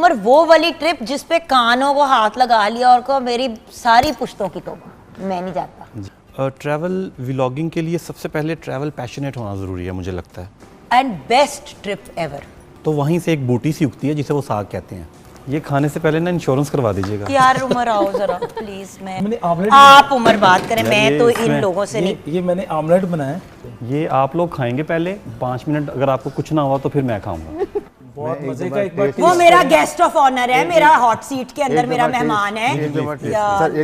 उमर वो वाली ट्रिप जिस पे कानों को हाथ लगा लिया और को मेरी सारी पुश्तों की तौबा, मैं नहीं जाता। ट्रैवल व्लॉगिंग के लिए सबसे पहले ट्रैवल पैशनेट होना ज़रूरी है मुझे लगता है। And best trip ever. तो वहीं से एक बूटी सी उगती है जिसे वो साग कहते हैं। ये खाने से पहले ना इंश्योरेंस करवा दीजिएगा। यार उमर आओ जरा प्लीज। मैंने ऑमलेट आप उमर बात करें, मैं तो इन लोगों से नहीं। ये मैंने ऑमलेट बनाया। ये आप लोग खाएंगे पहले 5 मिनट, अगर आपको कुछ ना हुआ तो फिर मैं खाऊंगा। बहुत मजे का एक बार वो मेरा गेस्ट ऑफ ऑनर है, मेरा हॉट सीट के अंदर मेरा मेहमान है।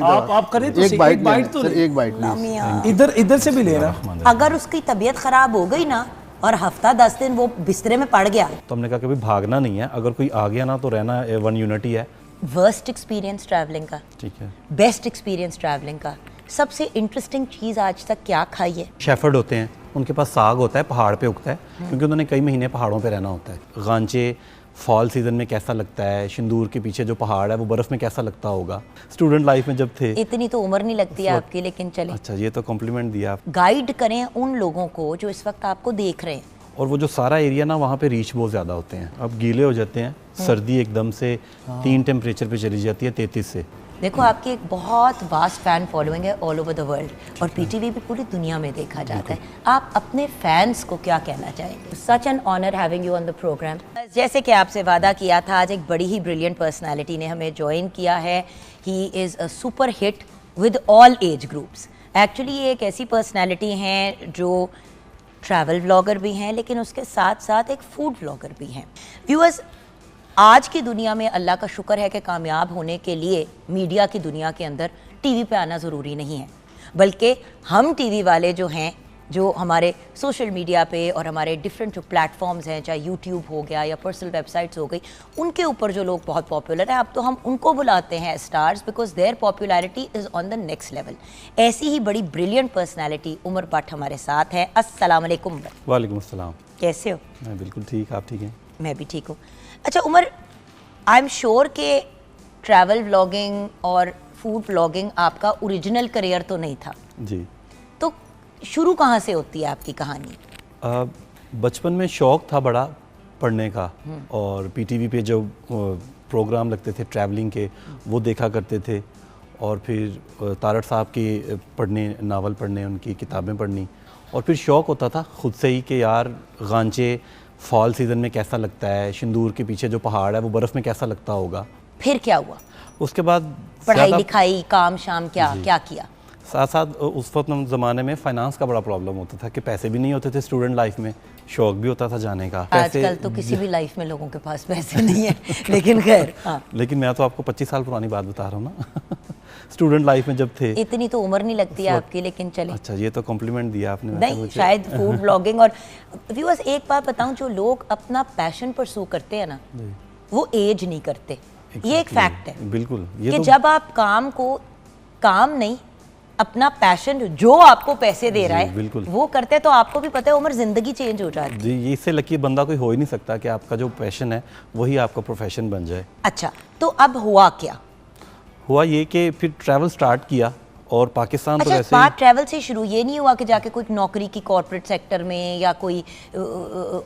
आप करें तो एक बाइट तो एक बाइट इधर से भी लेना। अगर उसकी तबीयत खराब हो गई ना और हफ्ता 10 दिन वो बिस्तरे में पड़ गया तो हमने कहा कभी भागना नहीं है, अगर कोई आ गया ना तो रहना वन यूनिटी है। वर्स्ट एक्सपीरियंस ट्रैवलिंग का, ठीक है, बेस्ट एक्सपीरियंस ट्रैवलिंग का, सबसे इंटरेस्टिंग चीज़ आज तक क्या खाई है? शेफर्ड होते हैं, उनके पास साग होता है, पहाड़ पे उगता है क्योंकि उन्होंने कई महीने पहाड़ों पे रहना होता है। गांचे फॉल सीजन में कैसा लगता है, सिंदूर के पीछे जो पहाड़ है वो बर्फ में कैसा लगता होगा। स्टूडेंट लाइफ में जब थे। इतनी तो उम्र नहीं लगती है आपकी, लेकिन चले। अच्छा, ये तो कॉम्प्लीमेंट दिया आप। गाइड करें उन लोगों को जो इस वक्त आपको देख रहे हैं। और वो जो सारा एरिया ना वहाँ पे रीच बहुत ज़्यादा होते हैं, अब गीले हो जाते हैं, सर्दी एकदम से 3 टेम्परेचर पे चली जाती है 33 से। देखो आपकी एक बहुत वास्ट फैन फॉलोइंग है ऑल ओवर द वर्ल्ड, और पीटीवी भी पूरी दुनिया में देखा जाता है। आप अपने फैंस को क्या कहना चाहेंगे? Such an honour having you on the programme. जैसे कि आपसे वादा किया था, आज एक बड़ी ही ब्रिलियंट पर्सनैलिटी ने हमें ज्वाइन किया है। He is a super hit with all age groups. Actually ये एक ऐसी पर्सनैलिटी हैं जो ट्रैवल व्लॉगर भी हैं, लेकिन उसके साथ साथ एक फूड व्लॉगर भी हैं। व्यूअर्स, आज की दुनिया में अल्लाह का शुक्र है कि कामयाब होने के लिए मीडिया की दुनिया के अंदर टीवी पे आना ज़रूरी नहीं है, बल्कि हम टीवी वाले जो हैं, जो हमारे सोशल मीडिया पे और हमारे डिफरेंट जो प्लेटफॉर्म्स हैं, चाहे यूट्यूब हो गया या पर्सनल वेबसाइट्स हो गई, उनके ऊपर जो लोग बहुत पॉपुलर हैं, अब तो हम उनको बुलाते हैं stars, because their popularity is on the next level. ऐसी ही बड़ी ब्रिलियंट पर्सनैलिटी उमर भट्ट हमारे साथ है। अस्सलाम वालेकुम उमर। वालेकुम अस्सलाम। कैसे हो? मैं बिल्कुल ठीक, आप ठीक हैं? मैं भी ठीक हूँ। अच्छा उमर, आई एम श्योर के ट्रैवल व्लॉगिंग और फूड व्लॉगिंग आपका ओरिजिनल करियर तो नहीं था जी। तो शुरू कहाँ से होती है आपकी कहानी? बचपन में शौक़ था बड़ा पढ़ने का, और पीटीवी पे जो प्रोग्राम लगते थे ट्रैवलिंग के वो देखा करते थे, और फिर तारड़ साहब की पढ़ने, नावल पढ़ने, उनकी किताबें पढ़नी, और फिर शौक़ होता था खुद से ही कि यार गांचे फॉल सीज़न में कैसा लगता है, सिंदूर के पीछे जो पहाड़ है वो बर्फ़ में कैसा लगता होगा। फिर क्या हुआ? उसके बाद पढ़ाई लिखाई, काम शाम, क्या किया? साथ साथ उस वक्त ज़माने में फाइनेंस का बड़ा प्रॉब्लम होता था कि पैसे भी नहीं होते थे स्टूडेंट लाइफ में, शौक भी होता था जाने का। आजकल तो किसी भी लाइफ में लोगों के पास पैसे नहीं है, लेकिन खैर हाँ। लेकिन मैं तो आपको 25 साल पुरानी बात बता रहा हूँ ना। स्टूडेंट लाइफ में जब थे। इतनी तो उम्र नहीं लगती है आपकी, लेकिन चले। अच्छा, ये तो कॉम्प्लीमेंट दिया आपने। नहीं, शायद फूड ब्लॉगिंग। और व्यूअर्स, एक बात बताऊं, जो लोग अपना पैशन परसू करते हैं ना, वो एज नहीं करते। ये एक फैक्ट है बिल्कुल, कि जब आप काम नहीं, अपना पैशन जो आपको पैसे दे रहा है वो करते हैं, तो आपको भी पता है उम्र जिंदगी चेंज हो जाती है जी। ये इससे लकी बंदा कोई हो ही नहीं सकता कि आपका जो पैशन है वही आपका प्रोफेशन बन जाए। अच्छा, तो अब हुआ क्या? हुआ ये कि फिर ट्रैवल स्टार्ट किया, और पाकिस्तान अच्छा, तो वैसे बात ट्रैवल से शुरू, ये नहीं हुआ कि जाके कोई नौकरी की कॉर्पोरेट सेक्टर में या कोई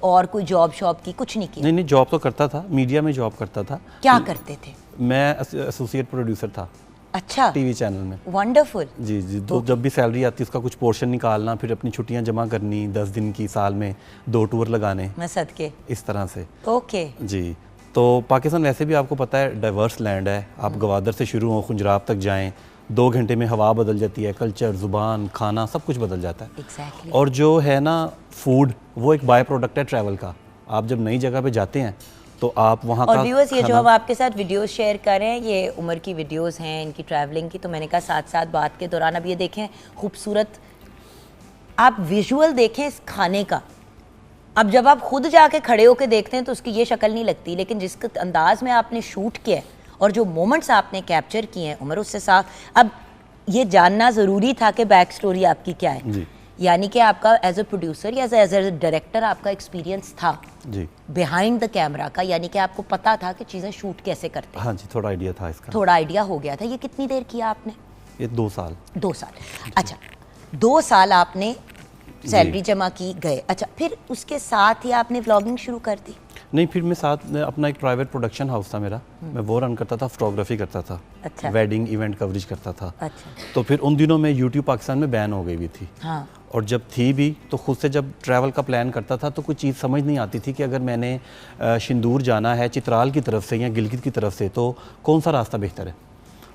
और कोई जॉब शॉप की? कुछ नहीं किया? नहीं, जॉब तो करता था, मीडिया में जॉब करता था। क्या करते थे? मैं एसोसिएट प्रोड्यूसर था। अच्छा, टीवी चैनल में। वंडरफुल। जी। तो जब भी सैलरी आती उसका कुछ पोर्शन निकालना, फिर अपनी छुट्टियां जमा करनी, 10 दिन की, साल में 2 टूर लगाने, मैं सदके, इस तरह से। ओके जी। तो पाकिस्तान वैसे भी आपको पता है डाइवर्स लैंड है। आप गवादर से शुरू हो, खुंजराब तक जाएं, 2 घंटे में हवा बदल जाती है, कल्चर, ज़ुबान, खाना सब कुछ बदल जाता है। Exactly. और जो है ना फूड, वो एक बाय प्रोडक्ट है ट्रैवल का। आप जब नई जगह पे जाते हैं तो आप वहाँ और व्यूअर्स, ये जो हम आपके साथ वीडियोस शेयर कर रहे हैं, ये उमर की वीडियोस हैं, इनकी ट्रैवलिंग की। तो मैंने कहा साथ साथ बात के दौरान अब ये देखें खूबसूरत, आप विजुअल देखें इस खाने का। अब जब आप खुद जाके खड़े होकर देखते हैं तो उसकी ये शक्ल नहीं लगती, लेकिन जिस अंदाज में आपने शूट किया है और जो मोमेंट्स आपने कैप्चर किए हैं उमर, उससे साफ अब ये जानना ज़रूरी था कि बैक स्टोरी आपकी क्या है जी। यानी कि आपका एज अ प्रोड्यूसर या एज अ डायरेक्टर आपका एक्सपीरियंस था जी बिहाइंड द कैमरा का, यानी कि आपको पता था कि चीज़ें शूट कैसे करते हैं। हाँ जी, थोड़ा आइडिया था इसका। थोड़ा आइडिया हो गया था। ये कितनी देर किया आपने? ये 2 साल। 2 साल। अच्छा, 2 साल आपने सैलरी जमा की, गए। अच्छा, फिर उसके साथ ही आपने व्लॉगिंग शुरू कर दी? नहीं, फिर मैं साथ में अपना एक प्राइवेट प्रोडक्शन हाउस था मेरा, मैं वो रन करता था, फोटोग्राफी करता था। अच्छा। वेडिंग इवेंट कवरेज करता था। अच्छा। तो फिर उन दिनों में यूट्यूब पाकिस्तान में बैन हो गई हुई थी। हाँ। और जब थी भी तो खुद से जब ट्रैवल का प्लान करता था तो कोई चीज़ समझ नहीं आती थी कि अगर मैंने शिंदूर जाना है चित्राल की तरफ से या गिलगित की तरफ से तो कौन सा रास्ता बेहतर है,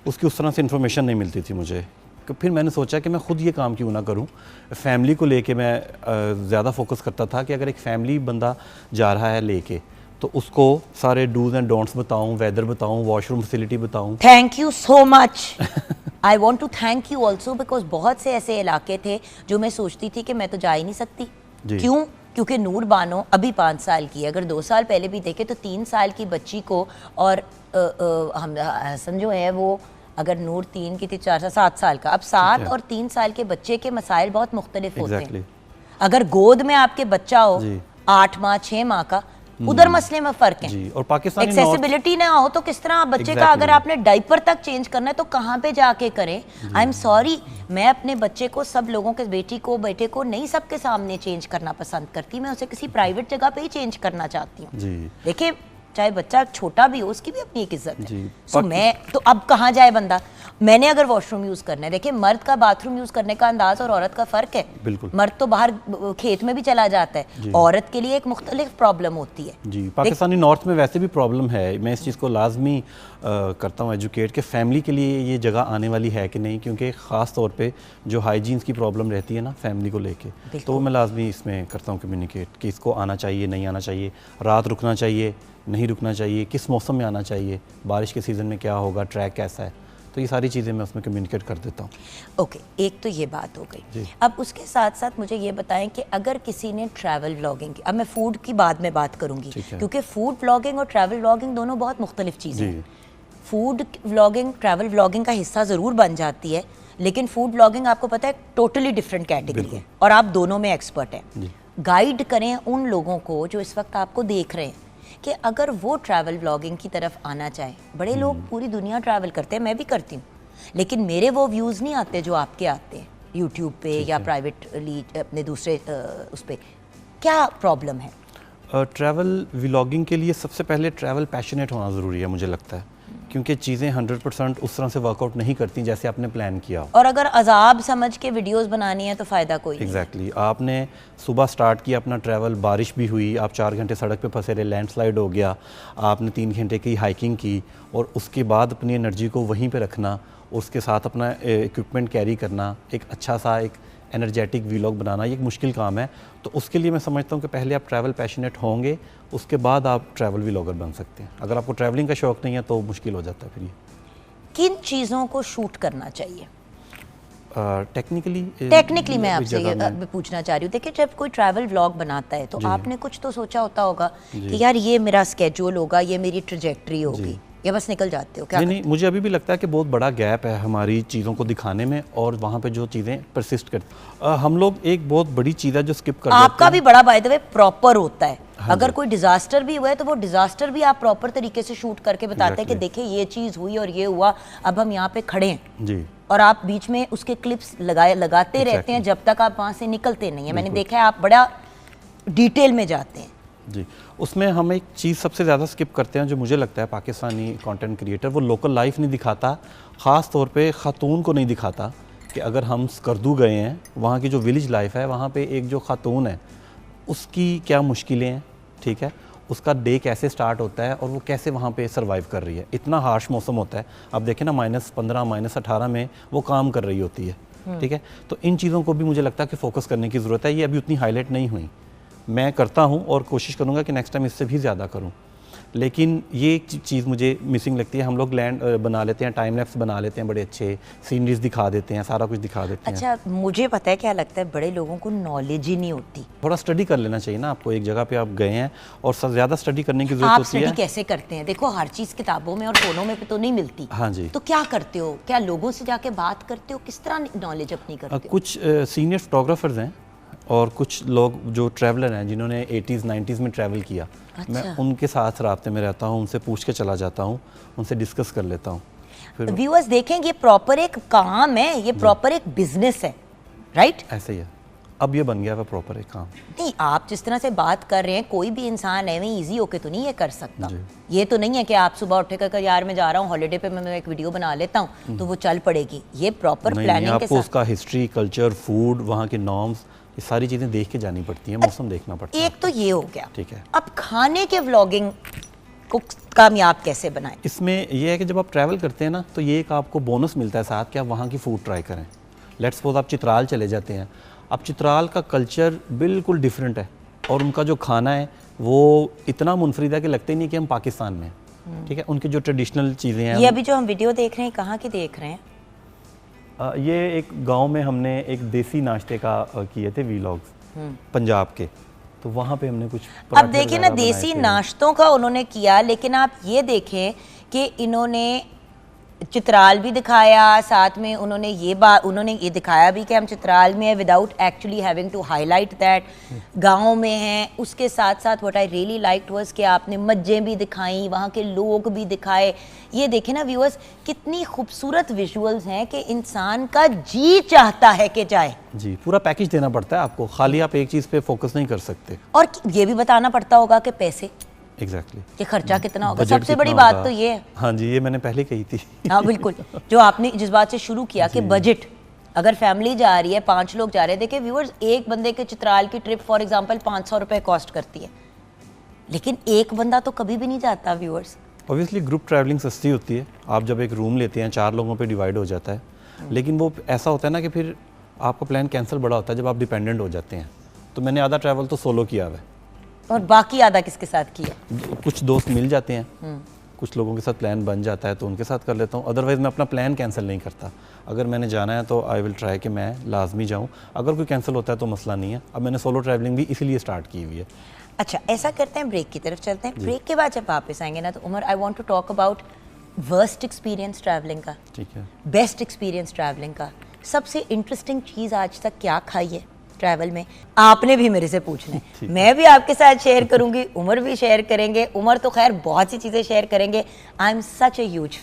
उसकी उस तरह से इन्फॉर्मेशन नहीं मिलती थी मुझे। फिर मैंने सोचा कि मैं खुद ये काम क्यों ना करूं। फैमिली को लेके मैं ज़्यादा फोकस करता था कि अगर एक फैमिली बंदा जा रहा है लेके तो उसको सारे डूज एंड डोंट्स बताऊं, वेदर बताऊं, वॉशरूम फैसिलिटी बताऊं। Thank you so much. I want to thank you also because बहुत से ऐसे इलाके थे जो मैं सोचती थी कि मैं तो जा ही नहीं सकती। क्यों? क्योंकि नूर बानो अभी 5 साल की है, अगर 2 साल पहले भी देखे तो 3 साल की बच्ची को, और हम हसन जो है वो अगर नूर 3 की थी 4 से 7 साल का, अब 7 और 3 साल के बच्चे के मसाइल बहुत मुख्तलिफ होते हैं। अगर गोद में आपके बच्चा हो 8 माह 6 माह का, उधर मसले में फर्क है। और पाकिस्तानी एक्सेसिबिलिटी ना हो तो किस तरह बच्चे का अगर आपने डाइपर तक चेंज करना है तो कहाँ पे जाके करें। आई एम सॉरी, मैं अपने बच्चे को, सब लोगों के बेटी को बेटे को नहीं सबके सामने चेंज करना पसंद करती, मैं उसे किसी प्राइवेट जगह पे ही चेंज करना चाहती हूँ। देखिए चाहे बच्चा छोटा भी हो उसकी भी अपनी एक इज्जत है। सो मैं तो अब कहाँ जाए बंदा, मैंने अगर वॉशरूम यूज करना है, देखिए मर्द का बाथरूम यूज करने का अंदाज और औरत का फर्क है। बिल्कुल। मर्द तो बाहर खेत में भी चला जाता है, औरत के लिए एक मुख्तलिफ प्रॉब्लम होती है। जी, पाकिस्तानी नॉर्थ में वैसे भी प्रॉब्लम है। मैं इस चीज़ को लाजमी करता हूँ एजुकेट कि फैमिली के लिए ये जगह आने वाली है कि नहीं, क्योंकि ख़ास तौर पे जो हाइजीन्स की प्रॉब्लम रहती है ना फैमिली को लेके, तो मैं लाजमी इसमें करता हूँ कम्युनिकेट कि इसको आना चाहिए, नहीं आना चाहिए, रात रुकना चाहिए, नहीं रुकना चाहिए, किस मौसम में आना चाहिए, बारिश के सीज़न में क्या होगा, ट्रैक कैसा है, तो ये सारी चीज़ें मैं उसमें कम्युनिकेट कर देता हूँ। ओके, एक तो ये बात हो गई। अब उसके साथ साथ मुझे ये बताएं कि अगर किसी ने ट्रैवल व्लॉगिंग की, अब मैं फूड की बाद में बात करूँगी क्योंकि फूड व्लॉगिंग और ट्रैवल व्लॉगिंग दोनों बहुत मुख्तलिफ चीज़ें हैं। फूड व्लॉगिंग ट्रैवल व्लॉगिंग का हिस्सा ज़रूर बन जाती है, लेकिन फूड व्लॉगिंग आपको पता है टोटली डिफरेंट कैटेगरी है और आप दोनों में एक्सपर्ट हैं। गाइड करें उन लोगों को जो इस वक्त आपको देख रहे हैं कि अगर वो ट्रैवल व्लॉगिंग की तरफ आना चाहे। बड़े लोग पूरी दुनिया ट्रैवल करते हैं, मैं भी करती हूँ, लेकिन मेरे वो व्यूज़ नहीं आते जो आपके आते हैं यूट्यूब पे या प्राइवेटली अपने दूसरे उस पर। क्या प्रॉब्लम है? ट्रैवल व्लॉगिंग के लिए सबसे पहले ट्रैवल पैशनेट होना ज़रूरी है मुझे लगता है, क्योंकि चीज़ें 100% उस तरह से वर्कआउट नहीं करती जैसे आपने प्लान किया हो। और अगर अजाब समझ के वीडियोस बनानी है तो फ़ायदा कोई नहीं। एग्जैक्टली। आपने सुबह स्टार्ट किया अपना ट्रैवल, बारिश भी हुई, आप 4 घंटे सड़क पे फंसे रहे, लैंडस्लाइड हो गया, आपने 3 घंटे की हाइकिंग की और उसके बाद अपनी एनर्जी को वहीं पे रखना, उसके साथ अपना इक्विपमेंट कैरी करना, एक अच्छा सा एक एनर्जेटिक व्लॉग बनाना, ये एक मुश्किल काम है। तो उसके लिए मैं समझता हूँ कि पहले आप ट्रैवल पैशनेट होंगे, उसके बाद आप ट्रैवल व्लॉगर बन सकते हैं। अगर आपको ट्रैवलिंग का शौक़ नहीं है तो मुश्किल हो जाता है फिर ये। किन चीज़ों को शूट करना चाहिए? टेक्निकली मैं आपसे ये पूछना चाह रही हूँ। देखिए जब कोई ट्रैवल व्लॉग बनाता है तो आपने कुछ तो सोचा होता होगा कि यार ये मेरा स्केड्यूल होगा, ये मेरी ट्रैजेक्टरी होगी, या बस निकल जाते हो? क्या नहीं, मुझे अभी भी लगता है कि बहुत बड़ा गैप है हमारी चीज़ों को दिखाने में और वहाँ पे जो चीज़ें परसिस्ट करती। हम लोग एक बहुत बड़ी चीज़ है जो स्किप कर जाते हैं। आपका भी बड़ा बाय द वे प्रॉपर होता है। अगर कोई डिजास्टर भी हुआ है तो वो डिजास्टर भी आप प्रॉपर तरीके से शूट करके बताते हैं कि देखिए ये चीज़ हुई और ये हुआ, अब हम यहाँ पे खड़े हैं जी। और आप बीच में उसके क्लिप्स लगाते रहते हैं जब तक आप वहाँ से निकलते नहीं है। मैंने देखा है आप बड़ा डिटेल में जाते हैं जी। उसमें हम एक चीज़ सबसे ज़्यादा स्किप करते हैं जो मुझे लगता है पाकिस्तानी कंटेंट क्रिएटर, वो लोकल लाइफ नहीं दिखाता, ख़ास तौर पे ख़ातून को नहीं दिखाता कि अगर हम स्कर्दू गए हैं, वहाँ की जो विलेज लाइफ है, वहाँ पे एक जो ख़ातून है उसकी क्या मुश्किलें हैं, ठीक है, उसका डे कैसे स्टार्ट होता है और वो कैसे वहाँ पे सर्वाइव कर रही है। इतना हार्श मौसम होता है, आप देखें ना -15 -18 में वो काम कर रही होती है, ठीक है। तो इन चीज़ों को भी मुझे लगता है कि फोकस करने की ज़रूरत है। ये अभी उतनी हाईलाइट नहीं हुई, मैं करता हूँ और कोशिश करूँगा कि नेक्स्ट टाइम इससे भी ज़्यादा करूँ, लेकिन ये एक चीज़ मुझे मिसिंग लगती है। हम लोग लैंड बना लेते हैं, टाइम लैप्स बना लेते हैं, बड़े अच्छे सीनरीज दिखा देते हैं, सारा कुछ दिखा देते हैं। अच्छा, मुझे पता है क्या लगता है, बड़े लोगों को नॉलेज ही नहीं होती। थोड़ा स्टडी कर लेना चाहिए ना आपको, एक जगह पे आप गए हैं और ज़्यादा स्टडी करने की जरूरत होती है। आप स्टडी कैसे करते हैं? देखो हर चीज़ किताबों में और फोनों में तो नहीं मिलती। हाँ जी। तो क्या करते हो? क्या लोगों से जाके बात करते हो? किस तरह नॉलेज अपनी करते हो? कुछ सीनियर फोटोग्राफर्स हैं और कुछ लोग जो ट्रैवलर हैं जिन्होंने 80s 90s में ट्रैवल किया। अच्छा। मैं उनके साथ राब्ते में रहता हूँ, उनसे पूछ के चला जाता हूँ, उनसे डिस्कस कर लेता हूँ। व्यूअर्स देखें, ये प्रॉपर एक काम है, ये प्रॉपर एक बिजनेस है, राइट? ऐसे ही है। अब ये बन गया हुआ प्रॉपर एक काम। नहीं, आप जिस तरह से बात कर रहे हैं, कोई भी इंसान है मैं इजी होके तो नहीं ये कर सकता। ये तो नहीं है कि आप सुबह उठे कर यार मैं जा रहा हूँ हॉलीडे पे, मैं एक वीडियो बना लेता हूँ तो वो चल पड़ेगी। ये प्रॉपर प्लानिंग के साथ आपको उसका हिस्ट्री, कल्चर, फूड, वहाँ के नॉर्म्स, ये सारी चीज़ें देख के जानी पड़ती हैं, मौसम देखना पड़ता है। एक तो ये हो गया, ठीक है। अब खाने के व्लॉगिंग को कामयाब कैसे बनाएं? इसमें ये है कि जब आप ट्रैवल करते हैं ना, तो ये एक आपको बोनस मिलता है साथ कि आप वहाँ की फूड ट्राई करें। लेट्स सपोज आप चित्राल चले जाते हैं, अब चित्राल का कल्चर बिल्कुल डिफरेंट है और उनका जो खाना है वो इतना मुनफरिद है कि लगता ही नहीं कि हम पाकिस्तान में हैं। ठीक है, उनकी जो ट्रेडिशनल चीज़ें हैं। ये अभी जो हम वीडियो देख रहे हैं, कहाँ की देख रहे हैं? ये एक गांव में हमने एक देसी नाश्ते का किए थे वीलॉग्स पंजाब के, तो वहाँ पे हमने कुछ अब देखिए ना, देसी नाश्तों का उन्होंने किया, लेकिन आप ये देखें कि इन्होंने चित्राल भी दिखाया, साथ में उन्होंने ये दिखाया भी कि हम चित्राल में है without actually having to highlight that गाँव में हैं। उसके साथ साथ what I really liked was कि आपने मस्जिदें भी दिखाई, वहाँ के लोग भी दिखाए। ये देखें ना व्यूअर्स, कितनी खूबसूरत विजुअल्स हैं कि इंसान का जी चाहता है कि जाए। जी, पूरा पैकेज देना पड़ता है आपको, खाली आप एक चीज़ पे फोकस नहीं कर सकते। और ये भी बताना पड़ता होगा कि पैसे एग्जैक्टली कि खर्चा कितना होगा। सबसे बड़ी बात तो ये है। हाँ जी, ये मैंने पहले कही थी। हाँ बिल्कुल, जो आपने जिस बात से शुरू किया कि बजट, अगर फैमिली जा रही है, 5 लोग जा रहे हैं, देखिए व्यूअर्स, एक बंदे के चित्राल की ट्रिप फॉर एग्जांपल 500 रुपए कॉस्ट करती है, लेकिन एक बंदा तो कभी भी नहीं जाता व्यूअर्स। ऑब्वियसली ग्रुप ट्रैवलिंग सस्ती होती है, आप जब एक रूम लेते हैं 4 लोगों पे डिवाइड हो जाता है, लेकिन वो ऐसा होता है ना कि फिर आपका प्लान कैंसिल बड़ा होता है जब आप डिपेंडेंट हो जाते हैं। तो मैंने आधा ट्रैवल तो सोलो किया हुआ है और बाकी आधा किसके साथ किया? कुछ दोस्त मिल जाते हैं, कुछ लोगों के साथ प्लान बन जाता है तो उनके साथ कर लेता हूँ, अदरवाइज़ मैं अपना प्लान कैंसिल नहीं करता। अगर मैंने जाना है तो आई विल ट्राई कि मैं लाजमी जाऊँ, अगर कोई कैंसिल होता है तो मसला नहीं है। अब मैंने सोलो ट्रैवलिंग भी इसीलिए स्टार्ट की हुई है। अच्छा, ऐसा करते हैं, ब्रेक की तरफ चलते हैं। ब्रेक के बाद जब वापस आएंगे ना, तो Umar, I want to talk about worst experience travelling का, ठीक है, बेस्ट एक्सपीरियंस ट्रैवलिंग का। सबसे इंटरेस्टिंग चीज़ आज तक क्या खाई है ट्रैवल में? आपने भी मेरे से पूछना है, मैं भी आपके साथ शेयर करूंगी, उमर भी शेयर करेंगे। उमर तो खैर बहुत सी चीज़ें शेयर करेंगे। I am such a huge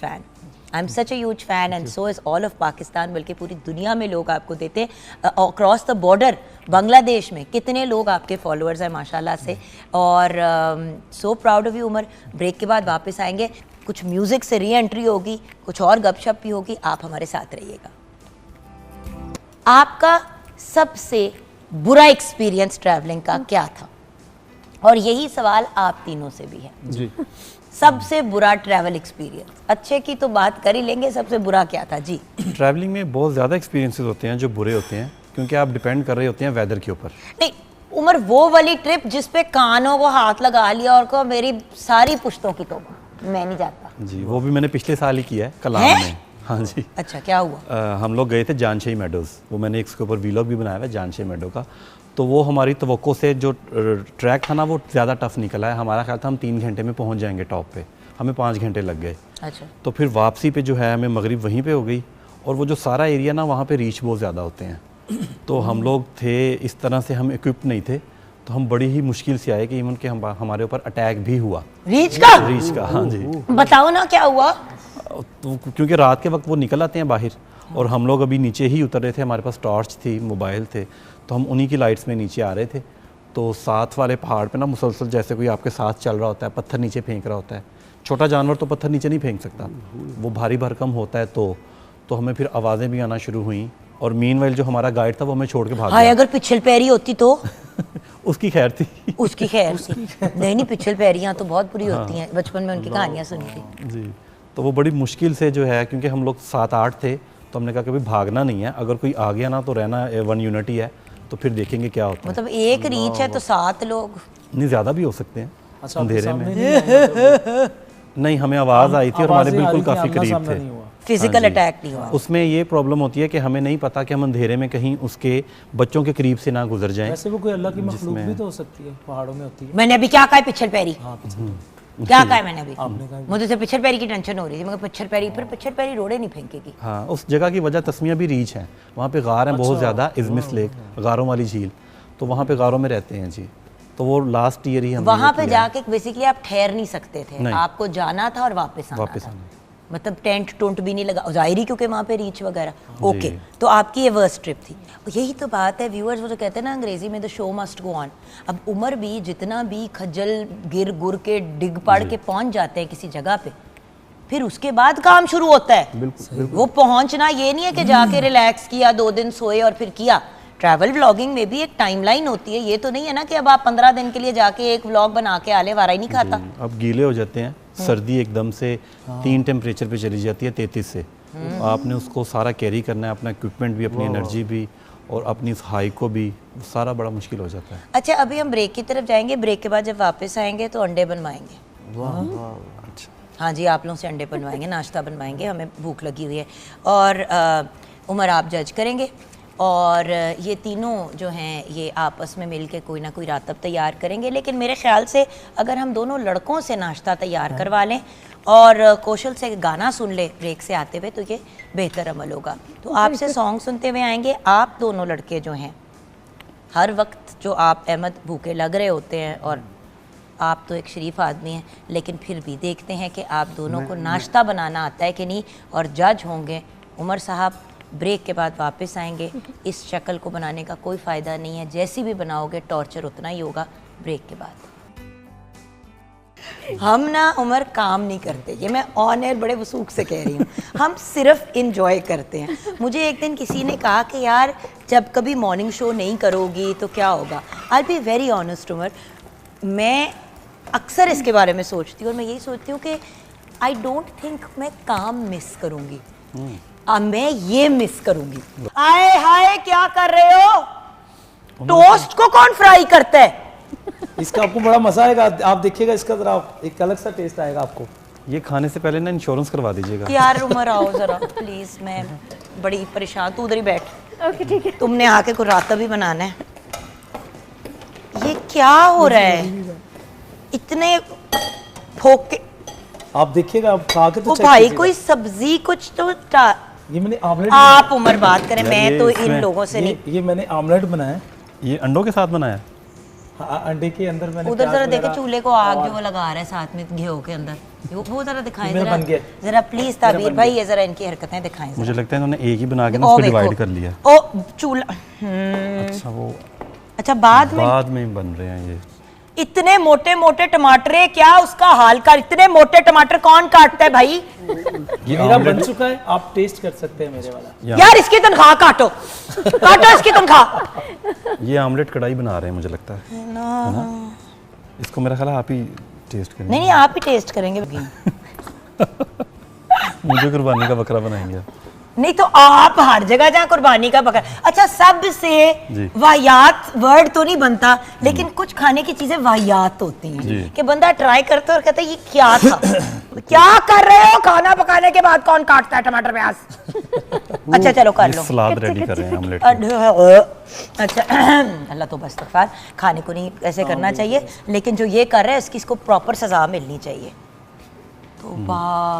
fan and so is all of Pakistan, बल्कि पूरी दुनिया में लोग आपको देते हैं। अक्रॉस द बॉर्डर बांग्लादेश में कितने लोग आपके फॉलोअर्स हैं माशाल्लाह से, और so proud of you Umar. Break के बाद वापस आएंगे, कुछ म्यूज़िक से री एंट्री होगी, कुछ और गपशप भी होगी, आप हमारे साथ रहिएगा। आपका सबसे बुरा एक्सपीरियंस ट्रैवलिंग का क्या था? और यही सवाल आप तीनों से भी है जी। सबसे बुरा ट्रैवल एक्सपीरियंस, अच्छे की तो बात कर ही लेंगे, सबसे बुरा क्या था? जी। ट्रैवलिंग में बहुत ज़्यादा एक्सपीरियंसेस होते हैं जो बुरे होते हैं, क्योंकि आप डिपेंड कर रहे होते हैं वेदर के ऊपर। नहीं उमर, वो वाली ट्रिप जिस पे कानों को हाथ लगा लिया और को मेरी सारी पुश्तों की तौबा, मैं नहीं जाता। जी, वो भी मैंने पिछले साल ही किया है, कलाम में। हाँ जी। अच्छा, क्या हुआ? हम लोग गए थे जानशाही मेडोज़, वो मैंने इसके ऊपर वीलॉग भी बनाया है जानशाही मेडो का। तो वो हमारी तवक्को से जो ट्रैक था ना, वो ज़्यादा टफ निकला है। हमारा ख्याल था हम 3 घंटे में पहुंच जाएंगे टॉप पे, हमें 5 घंटे लग गए। अच्छा। तो फिर वापसी पे जो है हमें मगरिब वहीं पे हो गई, और वो जो सारा एरिया ना, वहाँ पे रीच बहुत ज़्यादा होते हैं। तो हम लोग थे इस तरह से, हम इक्विप्ड नहीं थे, तो हम बड़ी ही मुश्किल से आए कि इवन के हमारे ऊपर अटैक भी हुआ। रीच का? हाँ जी। बताओ ना क्या हुआ। तो क्योंकि रात के वक्त वो निकल आते हैं बाहर, और हम लोग अभी नीचे ही उतर रहे थे, हमारे पास टॉर्च थी, मोबाइल थे, तो हम उन्हीं की लाइट्स में नीचे आ रहे थे। तो साथ वाले पहाड़ पे ना मुसलसल जैसे कोई आपके साथ चल रहा होता है, पत्थर नीचे फेंक रहा होता है। छोटा जानवर तो पत्थर नीचे नहीं फेंक सकता, वो भारी भरकम होता है। तो हमें फिर आवाज़ें भी आना शुरू हुई, और मीनवाइल जो हमारा गाइड था वो हमें छोड़ के भाग गया। अगर पिछल पैरी होती तो उसकी खैर थी। उसकी खैर थी। नहीं, पिछल पैरियाँ तो बहुत बुरी होती हैं, बचपन में उनकी कहानियाँ सुनी थी। जी। तो वो बड़ी मुश्किल से जो है, क्योंकि हम लोग 7-8 थे, तो हमने कहा कि भाई भागना नहीं है, अगर कोई आ गया ना तो रहना, वन यूनिटी है, तो फिर देखेंगे क्या होता है। मतलब एक रीच है तो 7 लोग, नहीं ज़्यादा भी हो सकते हैं। अच्छा, अंधेरे में नहीं, हमें आवाज़ आई थी और हमारे बिल्कुल काफ़ी करीब थे। फिजिकल अटैक नहीं हुआ। उसमें ये प्रॉब्लम होती है कि हमें नहीं पता कि हम अंधेरे में कहीं उसके बच्चों के करीब से ना गुजर जाएं। वैसे वो कोई अल्लाह की मखलूक भी तो हो सकती है, पहाड़ों में होती है। मैंने अभी क्या कहा? पिछल पैरी। क्या कहा है मैंने अभी? आपने कहा मुझे तो पिछल पैरी की टेंशन हो रही थी, मगर पिछल पैरी रोड़े नहीं फेंकेगी। हाँ, उस जगह की वजह तस्मियाँ भी रीच हैं, वहाँ पे गार हैं बहुत ज़्यादा, इज़मिस लेक, गारों वाली झील, तो वहाँ पे गारों में रहते हैं जी। तो वो लास्ट ईयर ही हम वहाँ पे जाके बेसिकली आप ठहर नहीं सकते थे, आपको जाना था और वापस आना था। मतलब टेंट टुंट भी नहीं लगा, जाहिर ही क्योंकि वहाँ पे रीच वगैरह। ओके, तो आपकी ये वर्स्ट ट्रिप थी। यही तो बात है व्यूअर्स, वो जो कहते हैं ना अंग्रेजी में, the show must go on. अब उमर भी जितना भी खजल गिर गुर के डिग पड़ के पहुँच जाते हैं किसी जगह पे, फिर उसके बाद काम शुरू होता है। वो पहुँचना ये नहीं है कि जाके रिलैक्स किया, 2 दिन सोए और फिर किया। ट्रैवल व्लॉगिंग में भी एक टाइमलाइन होती है, ये तो नहीं है ना कि अब आप 15 दिन के लिए जाके एक व्लॉग बना के आले, वारा ही नहीं खाता। अब गीले हो जाते हैं, सर्दी एकदम से 3 टेम्परेचर पे चली जाती है 33 से, तो आपने उसको सारा कैरी करना है, अपना इक्विपमेंट भी, अपनी एनर्जी भी और अपनी उस हाइक को भी, सारा बड़ा मुश्किल हो जाता है। अच्छा, अभी हम ब्रेक की तरफ जाएंगे, ब्रेक के बाद जब वापस आएंगे तो अंडे बनवाएंगे। अच्छा, हाँ जी, आप लोगों से अंडे बनवाएंगे, नाश्ता बनवाएंगे, हमें भूख लगी हुई है। और उमर आप जज करेंगे, और ये तीनों जो हैं ये आपस में मिल के कोई ना कोई रातब तैयार करेंगे। लेकिन मेरे ख्याल से अगर हम दोनों लड़कों से नाश्ता तैयार करवा लें और कौशल से गाना सुन ले ब्रेक से आते हुए, तो ये बेहतर अमल होगा। तो आपसे सॉन्ग सुनते हुए आएंगे। आप दोनों लड़के जो हैं, हर वक्त जो आप अहमद भूखे लग रहे होते हैं, और आप तो एक शरीफ आदमी हैं, लेकिन फिर भी देखते हैं कि आप दोनों को नाश्ता बनाना आता है कि नहीं, और जज होंगे। उमर साहब ब्रेक के बाद वापस आएंगे। इस शक्ल को बनाने का कोई फ़ायदा नहीं है, जैसी भी बनाओगे टॉर्चर उतना ही होगा ब्रेक के बाद। हम ना उमर काम नहीं करते, ये मैं ऑन एयर बड़े वसूख से कह रही हूँ, हम सिर्फ इंजॉय करते हैं। मुझे एक दिन किसी ने कहा कि यार जब कभी मॉर्निंग शो नहीं करोगी तो क्या होगा। आई बी वेरी ऑनेस्ट उमर, मैं अक्सर इसके बारे में सोचती हूँ, और मैं यही सोचती हूँ कि आई डोंट थिंक मैं काम मिस करूँगी, मैं ये मिस करूँगी। आए हाय, क्या कर रहे हो? टोस्ट को कौन फ्राई करता है? इसका आपको बड़ा मजा आएगा, आप देखिएगा इसका जरा, एक अलग सा टेस्ट आएगा आपको। ये खाने से पहले ना इंश्योरेंस करवा दीजिएगा। यार उमर आओ जरा प्लीज, मैं बड़ी परेशान। तू उधर ही बैठ। ओके ठीक है। तुमने आके कोई राता भी बनाना है। ये क्या हो रहा है? इतने फोके। आप देखिएगा, आप खा के तो चेक भाई कीजिएगा। कोई सब्जी कुछ तो ये मैंने आमलेट, आप उमर बात करें, यार मैं ये तो इन इसमें- लोगों से नहीं। ये मैंने आमलेट बनाया। ये अंडों के साथ बनाया? हाँ, अंडे के अंदर मैंने उधर प्याज जरा देखे वगैरह- चूल्हे को आग जो वो लगा रहा है साथ में घी के अंदर, वो जरा दिखाएं मेरा जरा, बन गया। जरा प्लीज ताबीर भाई, ये जरा इनकी हरकतें दिखाएं जरा। मुझे लगता है इन्होंने एक ही बना के ना ओ उसको देखो, डिवाइड कर लिया। ओ चूल्हा अच्छा, वो अच्छा बाद में ही बन रहे हैं ये। इतने मोटे मोटे टमाटर, क्या उसका हाल कर, इतने मोटे टमाटर कौन काटता है भाई? ये मेरा बन आमलेट चुका है, आप टेस्ट कर सकते हैं मेरे वाला। यार इसकी तनख्वाह काटो, काटो इसकी तनख्वाह। ये आमलेट कढ़ाई बना रहे हैं मुझे लगता है ना? इसको मेरा ख्याल है आप ही टेस्ट करेंगे। नहीं आप ही टेस्ट करेंगे। मुझे कुर्बानी का बकरा बनाएंगे। नहीं तो आप हर जगह जहाँ कुर्बानी का बकरा। अच्छा, सबसे जी। वाहियात वर्ड तो नहीं बनता, लेकिन कुछ खाने की चीजें वाहियात होती जी। हैं कि बंदा ट्राई करता है और कहता है ये क्या था। क्या कर रहे हो? खाना पकाने के बाद कौन काटता है टमाटर प्याज? अच्छा चलो कर ये लो। सलाद रेडी कर रहे हैं आमलेट की। अच्छा अल्लाह तो बस्तगफार, खाने को नहीं ऐसे करना चाहिए, लेकिन जो ये कर रहा है इसकी इसको प्रॉपर सजा मिलनी चाहिए। तो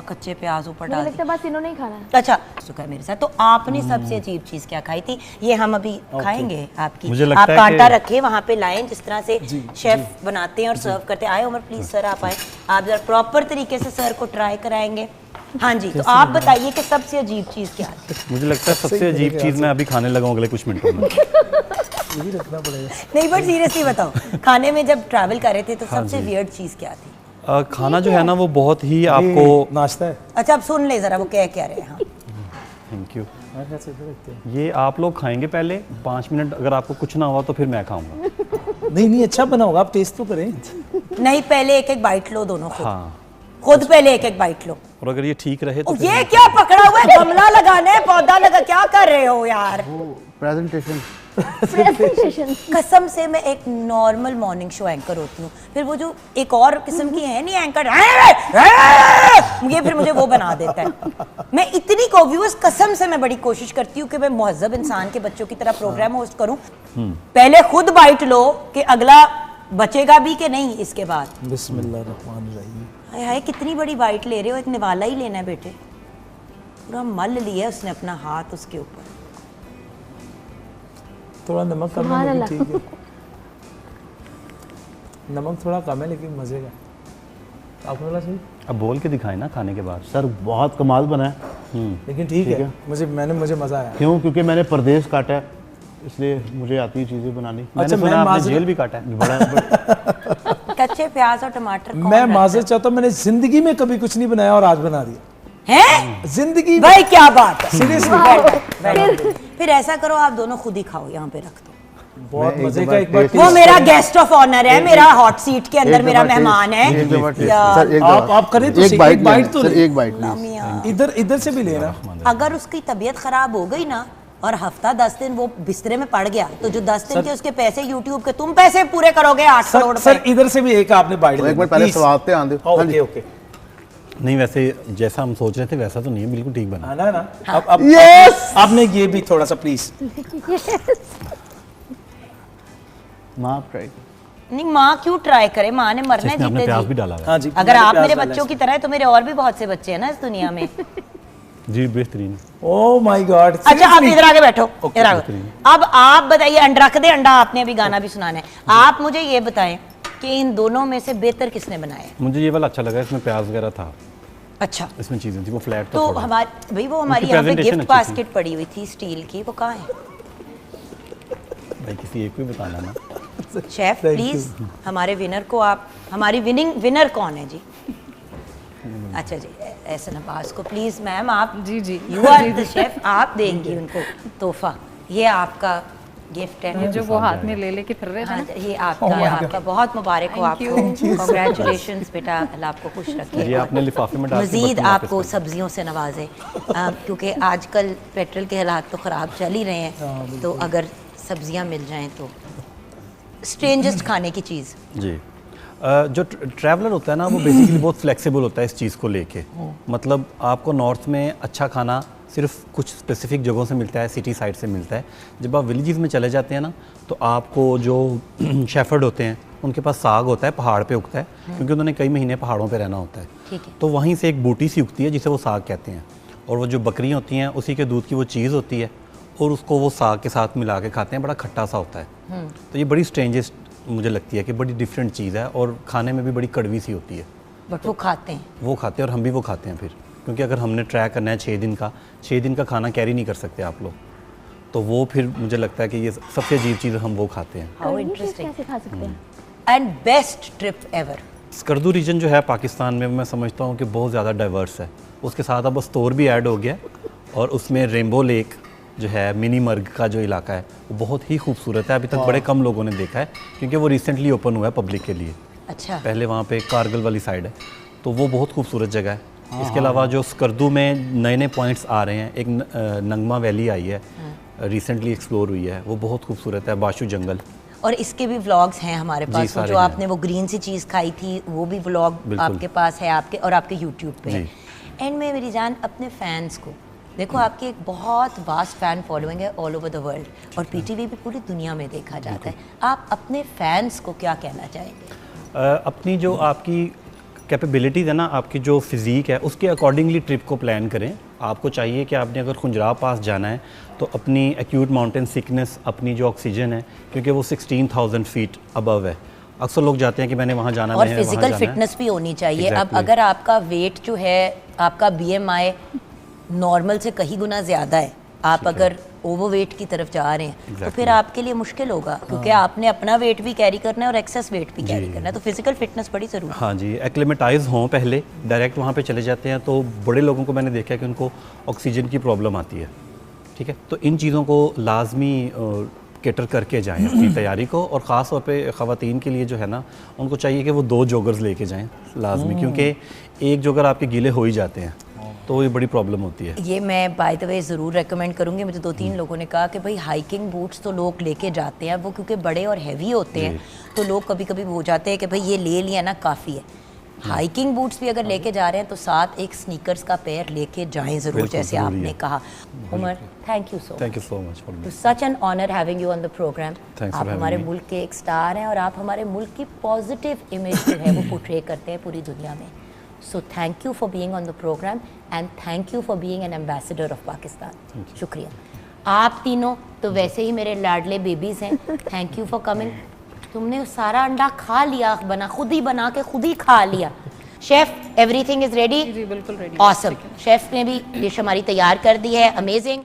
कच्चे प्याज ऊपर डाल लगता है बस इन्होंने ही खाना है। अच्छा चुका है मेरे साथ। तो आपने सबसे अजीब चीज क्या खाई थी? ये हम अभी खाएंगे आपकी। मुझे लगता आप है कांटा कि- रखे वहाँ पे लाएं, जिस तरह से शेफ बनाते हैं और सर्व करते हैं। आए उमर प्लीज सर, आप आए, आप जरा प्रॉपर तरीके से सर को ट्राई कराएंगे। हाँ जी, तो आप बताइए कि सबसे अजीब चीज क्या थी? मुझे लगता है सबसे अजीब चीज़ मैं अभी खाने लगा हूँ अगले कुछ मिनटों में। ये भी रखना पड़ेगा। नहीं बट सीरियसली बताओ, खाने में जब ट्रैवल कर रहे थे तो सबसे वियर्ड चीज क्या थी? खाना जो है ना वो बहुत ही आपको। ये नाश्ता है। अच्छा अब सुन ले जरा वो कह क्या रहे हैं। हाँ। Thank you. हमारे घर से इधर रखते हैं। ये आप लोग खाएंगे पहले 5 मिनट, अगर आपको कुछ ना हुआ तो फिर मैं खाऊंगा। नहीं अच्छा बना होगा, आप टेस्ट तो करें। नहीं पहले एक एक बाइट लो दोनों खुद। हाँ, खुद पहले एक एक बाइट लो। और अगर ये ठीक रहे तो ये क्या पकड़ा हुआ है? गमला लगाना है, पौधा लगा, क्या कर रहे हो यार? प्रेजेंटेशन कसम से मैं एक नॉर्मल मॉर्निंग शो एंकर होती हूँ, फिर वो जो एक और किस्म की है नहीं एंकर, ये फिर मुझे वो बना देता है। मैं इतनी व्यूअर्स, कसम से मैं बड़ी कोशिश करती हूँ कि मैं मुहज्जब इंसान के बच्चों की तरह प्रोग्राम होस्ट करूँ। पहले खुद बाइट लो कि अगला बचेगा भी कि नहीं इसके बाद। बिस्मिल्लाहिर्रहमानिर्रहीम। हाय हाय कितनी बड़ी बाइट ले रहे हो, एक निवाला ही लेना है बेटे। पूरा मल लिया उसने अपना हाथ उसके ऊपर। थोड़ा नमक कम है सुभान लेकिन अल्लाह। ठीक है। नमक थोड़ा कम है लेकिन मजे का। आपको वाला सही? अब बोल के दिखाएं ना खाने के बाद। सर बहुत कमाल बना है। लेकिन ठीक है, मुझे मज़ा आया। क्यों? क्योंकि मैंने परदेश काटा है, इसलिए मुझे आती है चीज़ें बनानी। मैंने सुना आपने जेल भी काटा है। बड़ा कच्चे प्याज और टमाटर कौन मैं रखता माजर चाहता हूँ, मैंने जिंदगी में कभी कुछ नहीं बनाया और आज बना दिया है? जिंदगी में। भाई क्या बात है, सीरियसली। फिर ऐसा करो आप दोनों खुद ही खाओ, यहाँ पे रख दो। बहुत मैं मजे एक का बार एक बार taste वो मेरा गेस्ट ऑफ ऑनर है, मेरा हॉट सीट के अंदर एक मेरा दफा मेहमान taste- है। एक दफा taste- या- सर, एक दफा- आप करें तो एक सही, बाइट एक बाइट तो सर, ले। एक बाइट प्लीज। इधर से भी लेना। अगर उसकी तबीयत खराब हो गई ना और हफ्ता 10 दिन वो बिस्तरे में पड़ गया, तो जो 10 दिन के उसके पैसे यूट्यूब के तुम पैसे पूरे करोगे 8 करोड़ सर रुपए। इधर से भी एक आपने बाइट एक बार पहले स्वाद पे आने दो। ओके ओके नहीं, वैसे जैसा हम सोच रहे थे वैसा तो नहीं है, बिल्कुल ठीक बना। आना ना। अब Yes! आपने ये भी थोड़ा सा प्लीज। माँ ट्राई। नहीं, माँ क्यों ट्राई करे, माँ ने मरना है इसमें आपने जीते प्याज भी जी। डाला हुआ है। हाँ जी, अगर मैंने आप प्याज मेरे डाला बच्चों है। की तरह है तो मेरे और भी बहुत से बच्चे हैं ना इस दुनिया में। जी बेहतरीन। Oh my God. अच्छा आप इधर आके बैठो, इधर आओ। बेहतरीन। अब आप बताइए, अंडा रख दे, अंडा आपने अभी गाना भी सुनाना है। आप मुझे ये बताएं कि इन दोनों में से बेहतर किसने बनाया है? मुझे ये वाला अच्छा लगा, इसमें प्याज वगैरह था, अच्छा, इसमें चीज़ें थी, वो फ्लैट था तो थोड़ा। हमारी भाई वो हमारी उनकी यहाँ पे presentation गिफ्ट अच्छी थी। बास्केट पड़ी हुई थी स्टील की, वो कहाँ है? भाई किसी एक को ही बताना ना। शेफ Thank प्लीज हमारे विनर को आप, हमारी विनर कौन है जी? अच्छा जी, ऐसे नवाज को प्लीज मैम आप, जी जी यू आर द शेफ, आप देंगी उनको तोहफा। ये आपका गिफ्ट है। ये जो वो हाथ में ले लेके फिर रहे थे हाँ, ना, ये आपका बहुत मुबारक हो Thank आपको, कॉन्ग्रेचुलेशंस बेटा, अल्लाह आपको खुश ये रखे। आपने लिफाफे में डाल के मजीद बर्तन वापस आपको कर दिए। सब्जियों से नवाजे, क्योंकि आजकल पेट्रोल के हालात तो ख़राब चल ही रहे हैं, तो अगर सब्जियां मिल जाएं तो स्ट्रेंजेस्ट खाने की चीज़। जी जो ट्रैवलर होता है ना, वो बेसिकली बहुत फ्लेक्सिबल होता है इस चीज़ को लेके। मतलब आपको नॉर्थ में अच्छा खाना सिर्फ कुछ स्पेसिफिक जगहों से मिलता है, सिटी साइड से मिलता है। जब आप विलेजेस में चले जाते हैं ना, तो आपको जो शेफर्ड होते हैं उनके पास साग होता है, पहाड़ पे उगता है, क्योंकि उन्होंने कई महीने पहाड़ों पे रहना होता है। ठीक है। तो वहीं से एक बूटी सी उगती है जिसे वो साग कहते हैं, और वो जो बकरियाँ होती हैं उसी के दूध की वो चीज़ होती है, और उसको वो साग के साथ मिला के खाते हैं, बड़ा खट्टा सा होता है। तो ये बड़ी स्ट्रेंजेस्ट मुझे लगती है कि बड़ी डिफरेंट चीज़ है, और खाने में भी बड़ी कड़वी सी होती है। बट वो खाते हैं। वो खाते हैं और हम भी वो खाते हैं फिर, क्योंकि अगर हमने ट्राई करना है 6 दिन का खाना कैरी नहीं कर सकते आप लोग, तो वो फिर मुझे लगता है कि ये सबसे अजीब चीज़ हम वो खाते हैं। How interesting. कैसे खा सकते हैं? And best trip ever. Skardu region जो है पाकिस्तान में, मैं समझता हूँ कि बहुत ज़्यादा डाइवर्स है। उसके साथ अब स्तोर भी ऐड हो गया है, और उसमें रेनबो लेक जो है, मिनी मर्ग का जो इलाका है, वो बहुत ही खूबसूरत है। अभी तक बड़े कम लोगों ने देखा है, क्योंकि वो रिसेंटली ओपन हुआ है पब्लिक के लिए। अच्छा। पहले वहाँ पे कारगिल वाली साइड है, तो वो बहुत खूबसूरत जगह है। इसके अलावा जो स्कर्दू में नए नए पॉइंट्स आ रहे हैं, एक नंगमा वैली आई है, रिसेंटली एक्सप्लोर हुई है, वो बहुत खूबसूरत है। बाशु जंगल, और इसके भी व्लॉग्स हैं हमारे जी, पास। वो सारे जो हैं। आपने वो ग्रीन सी चीज़ खाई थी, वो भी व्लॉग बिल्कुल। आपके पास है, आपके और आपके यूट्यूब पे है। एंड में मेरी जान अपने फैंस को देखो, आपकी एक बहुत वास्ट फ़ैन फॉलोइंग है ऑल ओवर द वर्ल्ड, और पीटीवी भी पूरी दुनिया में देखा जाता है। आप अपने फैंस को क्या कहना चाहेंगे? अपनी जो आपकी कैपेबिलिटीज़ है ना, आपकी जो फिज़ीक है, उसके अकॉर्डिंगली ट्रिप को प्लान करें। आपको चाहिए कि आपने अगर खुंजराव पास जाना है, तो अपनी एक्यूट माउंटेन सिकनेस, अपनी जो ऑक्सीजन है, क्योंकि वो 16,000 फीट अबव है। अक्सर लोग जाते हैं कि मैंने वहाँ जाना और है, फिजिकल फिटनेस भी होनी चाहिए। अब Exactly. अगर आपका वेट जो है, आपका BMI नॉर्मल से कहीं गुना ज़्यादा है, आप अगर ओवरवेट की तरफ जा रहे हैं, तो Exactly. फिर आपके लिए मुश्किल होगा, क्योंकि आपने अपना वेट भी कैरी करना है और एक्सेस वेट भी कैरी करना है, तो फिजिकल फिटनेस बड़ी ज़रूरी है। हाँ जी, एक्लेमेटाइज हों पहले, डायरेक्ट वहाँ पे चले जाते हैं तो बड़े लोगों को मैंने देखा है कि उनको ऑक्सीजन की प्रॉब्लम आती है। ठीक है, तो इन चीज़ों को लाजमी केटर करके जाएं अपनी तैयारी को, और ख़ास तौर पे ख़वातीन के लिए जो है ना, उनको चाहिए कि वो 2 जोगर्स लेके जाएं लाजमी, क्योंकि एक जोगर आपके गीले हो ही जाते हैं, तो ये बड़ी प्रॉब्लम होती है। ये मैं बाय द वे ज़रूर रेकमेंड करूँगी। मुझे 2-3 लोगों ने कहा कि भाई हाइकिंग बूट्स तो लोग लेके जाते हैं, वो क्योंकि बड़े और हैवी होते हैं, तो लोग कभी कभी हो जाते हैं कि भाई ये ले लिया ना काफ़ी है। हाइकिंग बूट्स भी अगर लेके जा रहे हैं तो साथ एक स्नीकर्स का पेयर लेके जाएं ज़रूर, बिल्कुल, जैसे ज़रूरी आपने है। कहा। Umar, thank you so much. Thank you so much for तो such an honour having you on the programme. Thanks for आप having हमारे me. मुल्क के एक स्टार हैं, और आप हमारे मुल्क की पॉजिटिव इमेज जो है वो पोर्ट्रे करते हैं पूरी दुनिया में। So thank you for being on the programme, and thank you for being an ambassador of Pakistan. शुक्रिया। आप तीनों तो वैसे ही मेरे लाडले बेबीज़ हैं। Thank you for coming. तुमने सारा अंडा खा लिया, खुद ही बना के खुद ही खा लिया। Chef everything is ready? जी बिल्कुल रेडी। ऑसम। शेफ ने भी डिश हमारी तैयार कर दी है, अमेजिंग।